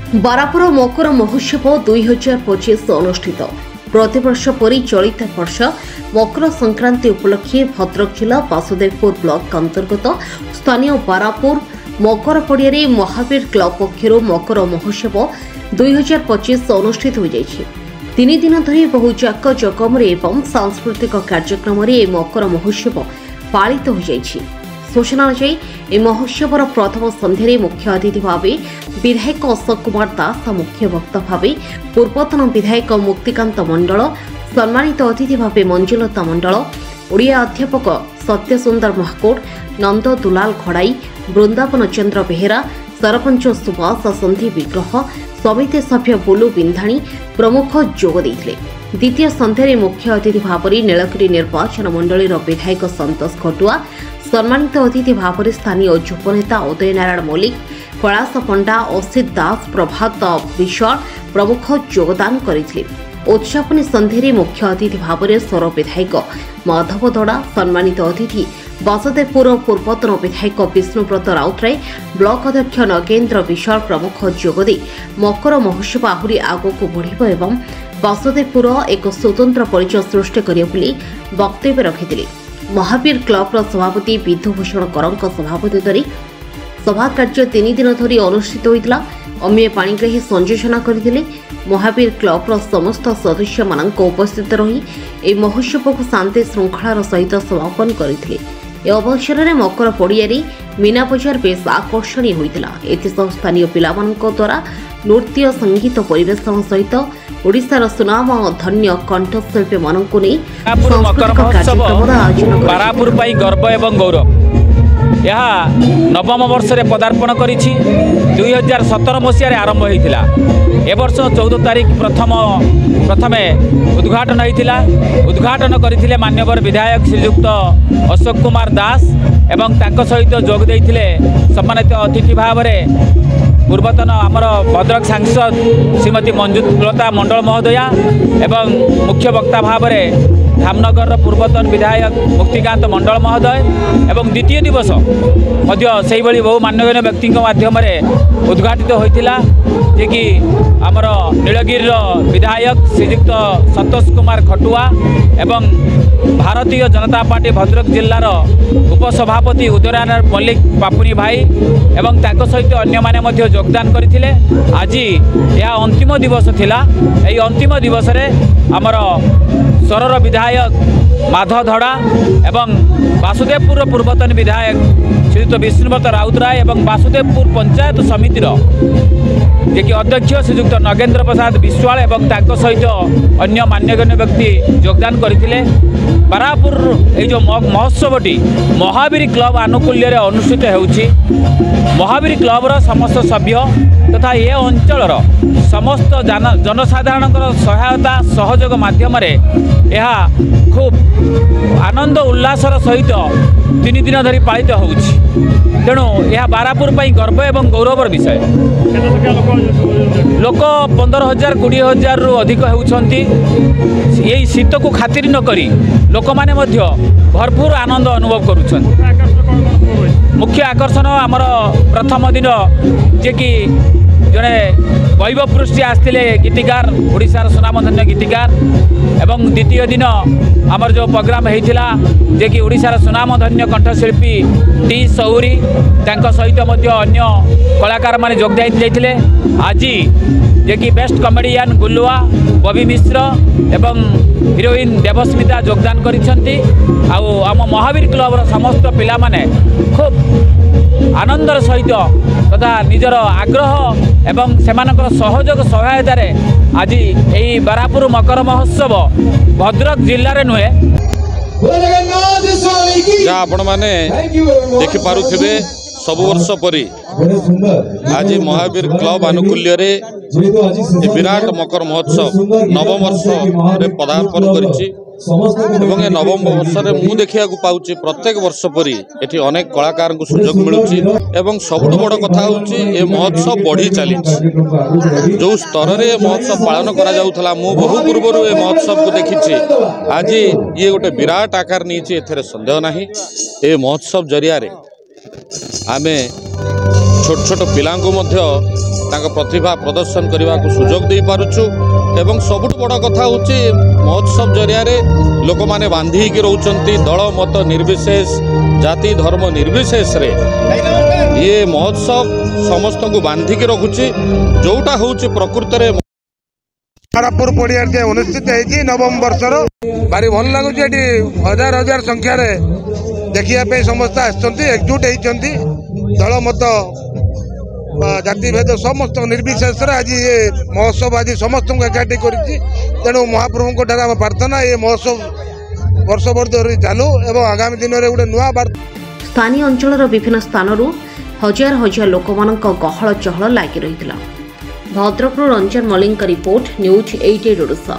बारापुर मकर महोत्सव 2025 अनुष्ठित। प्रतिवर्ष परी चलित वर्ष मकर संक्रांति उपलक्षे भद्रक जिला वासुदेवपुर ब्लॉक अंतर्गत स्थानीय बारापुर मकर पड़िया महावीर क्लब पक्षर मकर महोत्सव 2025 अनुष्ठित हो जाइछि। 3 दिन धरी बहु जाक जकमरे एवं सांस्कृतिक कार्यक्रम मकर महोत्सव पालित हो जाइछि। सूचना अनुसार महोत्सवर प्रथम संध्यारे मुख्य अतिथि भाव विधायक अशोक कुमार दास, मुख्य वक्ता भाव पूर्वतन विधायक मुक्तिकांत मंडल, सम्मानित अतिथि भाव मंजुलता मंडल, ओडिया अध्यापक सत्यसुंदर महाकोट, नंद दुलाल खड़ाई, वृंदावन चंद्र बेहेरा, सरपंच सुभाष सन्धि विग्रह, समिति सभ्य बुलू बिंधाणी प्रमुख जोग देइथिले। द्वितीय संध्यारे मुख्य अतिथि भाव नीलगिरी निर्वाचन मंडलीर विधायक संतोष खटुआ, सम्मानित अतिथि भाव स्थानीय युवनेता उदय नारायण मल्लिक, कैलाश पंडा, असित दास, प्रभात विश्वाल प्रमुख योगदान करथिले। उद्यापनी संध्यारे मुख्य अतिथि भाव सौर विधायक माधव दड़ा, सम्मानित अतिथि वासुदेवपुर पूर्वतन विधायक विष्णुव्रत राउतराय, ब्लॉक अध्यक्ष नगेन्द्र विशाल प्रमुख जोगदे मकर महोत्सव आहुरी आगक बढ़िब एवं वासुदेवपुर एक स्वतंत्र परिचय सृष्टि करियो बोली वक्तव्य रखिथिले। महावीर क्लबर सभापति विधुभूषण करंक सभापतित्व सभा कार्य 3 दिन धरी अनुष्ठित होइतिला। अमीय पाणिग्राही संयोजना करथिले। महावीर क्लबर समस्त सदस्य मानक उपस्थित रही ए महोत्सव को शांति श्रृंखलार सहित समापन करथिले। ए अवसर में मकर पड़िया मीना बजार बेस आकर्षणीय होइतिला। एथिसह स्थानीय पिलामानक द्वारा नृत्य संगीत परिवेशन सहित ओडिशार सुनाम धन्य कंठशिल्पी मानकु नै सांस्कृतिक कार्यक्रम आयोजन बारापुर पाई गर्व एवं गौरव यह नवम वर्ष रे पदार्पण करिछि। 2017 मसीह आरंभ होइतिला। ए वर्ष 14 तारिख प्रथमे उद्घाटन होइतिला। उद्घाटन करथिले मान्यवर विधायक श्रीयुक्त अशोक कुमार दास एवं तांको सहित जोग देइथिले सम्मानित अतिथि भाव पूर्वतन आमर भद्रक सांसद श्रीमती मंजुलता मंडल महोदया एवं मुख्य वक्ता भाव धामनगर पूर्वतन विधायक मुक्तिकांत मंडल महोदय एवं द्वितीय दिवस से बहु मान्यगण्य व्यक्ति माध्यम उद्घाटित होता जे कि आमर नीलगिरी विधायक श्रीयुक्त संतोष कुमार खटुआ एवं भारतीय जनता पार्टी भद्रक जिलार उपसभापति उदय नारायण मल्लिक पापुरी भाई एवं ताको सहित अन्य माने योगदान करथिले। आज यह अंतिम दिवस थिला। एई अंतिम दिवस रे आमर सरर विधायक माधव धड़ा एवं वासुदेवपुर पूर्वतन विधायक श्रीयुक्त विष्णुव्रत राउतराय एवं वासुदेवपुर पंचायत समितिर जे कि अध्यक्ष श्रीयुक्त नगेन्द्र प्रसाद विश्वाल एवं ताको सहित अन्य मान्यगण्य व्यक्ति योगदान करथिले। बारापुर ए जो महोत्सवटी महावीर क्लब आनुकूल्य अनुष्ठित होउछि। महावीर क्लबर समस्त सभ्य तथा ये अंचलर समस्त जनसाधारण सहायता सहयोग माध्यम यह खूब आनंद उल्लासर सहित 3 दिन धरी पालित होउछि। तेणु यह बारापुर पाई गर्व एवं गौरवर विषय। लोक 15,000 20,000 रु अधिक होउछंती। यही शीत को खातिर न करी लोक माने मध्य भरपूर आनंद अनुभव करुछंती। मुख्य आकर्षण आमर प्रथम दिन जे कि जड़े वैभव पृष्टि आसते गीतिकार ओडिशार सुनामधन्य गीतिकार एवं द्वितीय दिन आमर जो प्रोग्राम होता जे कि ओडिशार सुनामधन्य कंठशिल्पी टी सौरी तांको सहित अन्य कलाकार माने योगदान देइथिले। आज जे कि बेस्ट कमेडियन गुलुआ बबी मिश्र एवं हिरोइन देवस्मिता योगदान करिसेंती। आम महावीर क्लबर समस्त पिला माने खूब आनंदर सहित तथा निजर आग्रह एवं सेमानकर सहयोग सहायतार आज यही बारापुर मकर महोत्सव भद्रक जिले नुहे जहाँ आपण मैंने देखिपे सब वर्ष परी आज महावीर क्लब आनुकूल्य विराट मकर महोत्सव नवम वर्ष पदार्पण करिछि। एवं ए नवम वर्ष में देखा पाऊँ प्रत्येक वर्ष परी एठी अनेक कलाकार को सुजोग मिलूची एवं सबुठ बड़ कथा होची ए महोत्सव बढ़ी चली जो स्तर में महोत्सव पालन करा जाउथला मु बहु पूर्व ए महोत्सव को देखी आज ये गोटे विराट आकार नहीं एथरे संदेह नहीं। ए महोत्सव जरिया आमे छोट छोट पिलांकु मध्य तांका प्रतिभा प्रदर्शन करने को सुजोग दे पारुछु एवं सबुठ बड़ कथा होची महोत्सव जरिया लोक माने बांधी की रहउचंती दल मत निर्विशेष जाति धर्म निर्विशेष रे ये महोत्सव समस्त को बांधी की रखुची जोटा होची प्रकृत रे खड़गपुर पड़िया अनुष्ठित है नवम वर्षर भारी भल लगुच हजार हजार संख्यार देखा समस्त एकजुट होती दल मत जाति भेद समस्त निर्विशेष आज ये महोत्सव आज समस्त एकाठी करू महाप्रभु आम प्रार्थना ये महोत्सव वर्ष वर्ष धरी चालू एवं आगामी दिन में गोटे नुआ बार्ता स्थानीय अंचल विभिन्न स्थानरू हजार हजार लोक गहल चहल लगी रही भद्रकରୁ रंजन मल्लिक रिपोर्ट न्यूज 88 ओडिशा।